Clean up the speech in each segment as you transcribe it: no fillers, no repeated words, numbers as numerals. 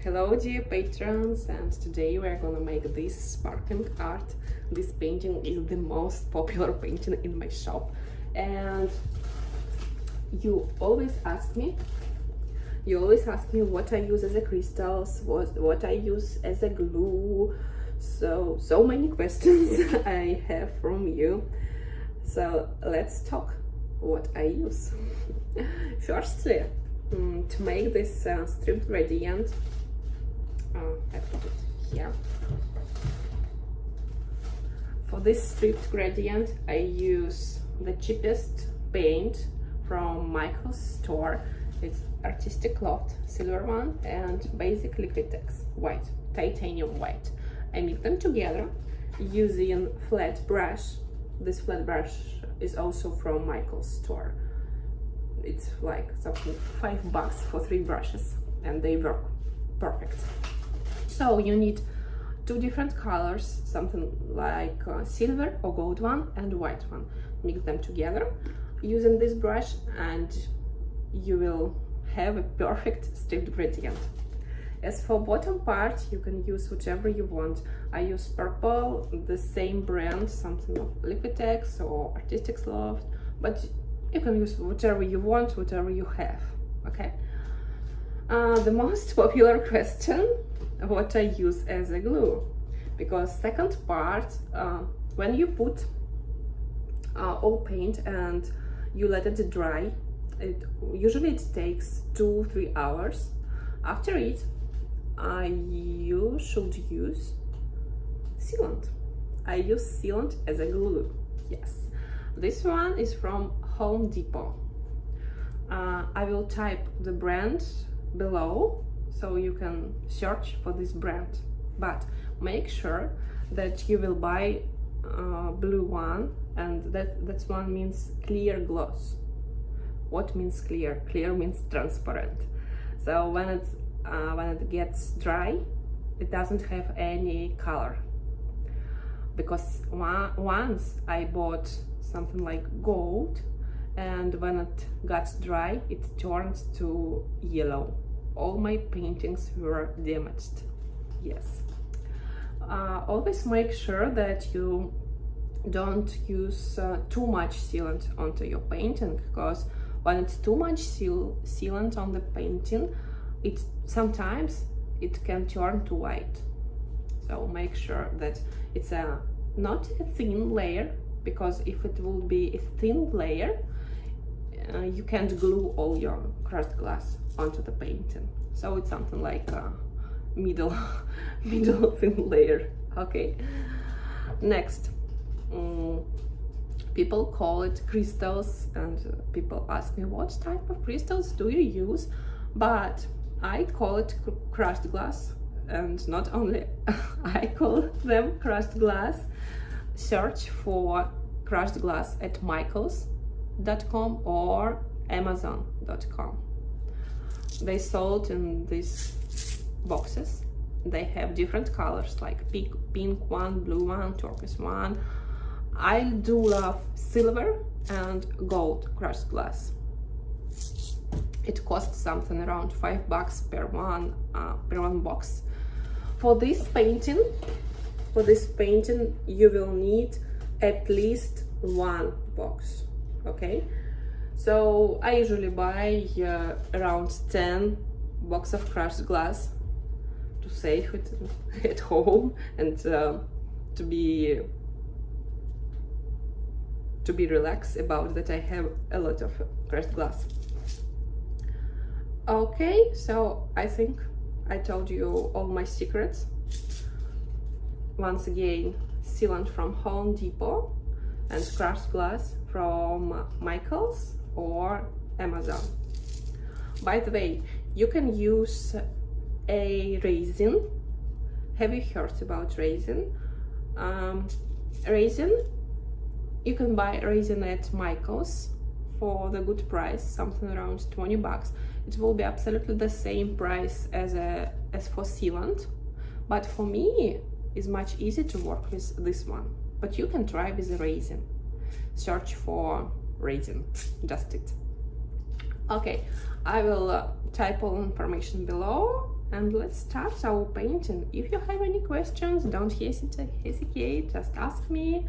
Hello dear patrons, and today we are gonna make this sparkling art. This painting is the most popular painting in my shop, and you always ask me what I use as a crystals, what I use as a glue, so many questions I have from you. So let's talk what I use. Firstly, to make this strip gradient, I put it here. For this stripped gradient, I use the cheapest paint from Michael's store. It's Artistic Loft silver one and basic Liquitex white, titanium white. I mix them together using flat brush. This flat brush is also from Michael's store. It's like something $5 for 3 brushes, and they work perfect. So you need 2 different colors, something like silver or gold one and white one. Mix them together using this brush and you will have a perfect stripped gradient. As for bottom part, you can use whichever you want. I use purple, the same brand, something of Liquitex or Artistic Loft, but you can use whatever you want, whatever you have, okay? The most popular question, what I use as a glue, because second part, when you put all paint and you let it dry, usually it takes 2-3 hours. After it, you should use sealant. I use sealant as a glue. Yes, this one is from Home Depot. I will type the brand below so you can search for this brand, but make sure that you will buy blue one, and that one means clear gloss. What means clear? Clear means transparent. So when it gets dry, it doesn't have any color. Because once I bought something like gold, and when it got dry, it turned to yellow. All my paintings were damaged. Yes. Always make sure that you don't use too much sealant onto your painting, because when it's too much sealant on the painting, sometimes it can turn to white. So make sure that it's not a thin layer, because if it will be a thin layer, you can't glue all your crushed glass onto the painting. So it's something like a middle thin layer. Okay. Next, people call it crystals, and people ask me what type of crystals do you use, but I call it crushed glass, and not only I call them crushed glass. Search for crushed glass at michaels.com or amazon.com. They sold in these boxes. They have different colors like pink one, blue one, turquoise one. I do love silver and gold crushed glass. It costs something around $5 per one box. For this painting, you will need at least 1 box. Okay, so I usually buy around 10 boxes of crushed glass to save it at home and to be relaxed about that I have a lot of crushed glass. Okay, so I think I told you all my secrets. Once again, sealant from Home Depot and crushed glass from Michaels or Amazon. By the way, you can use a resin. Have you heard about resin? You can buy resin at Michaels for the good price, something around $20. It will be absolutely the same price as for sealant, but for me it's much easier to work with this one. But you can try with the resin. Search for resin, just it. Okay, I will type all information below, and let's start our painting. If you have any questions, don't hesitate, just ask me.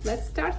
Let's start.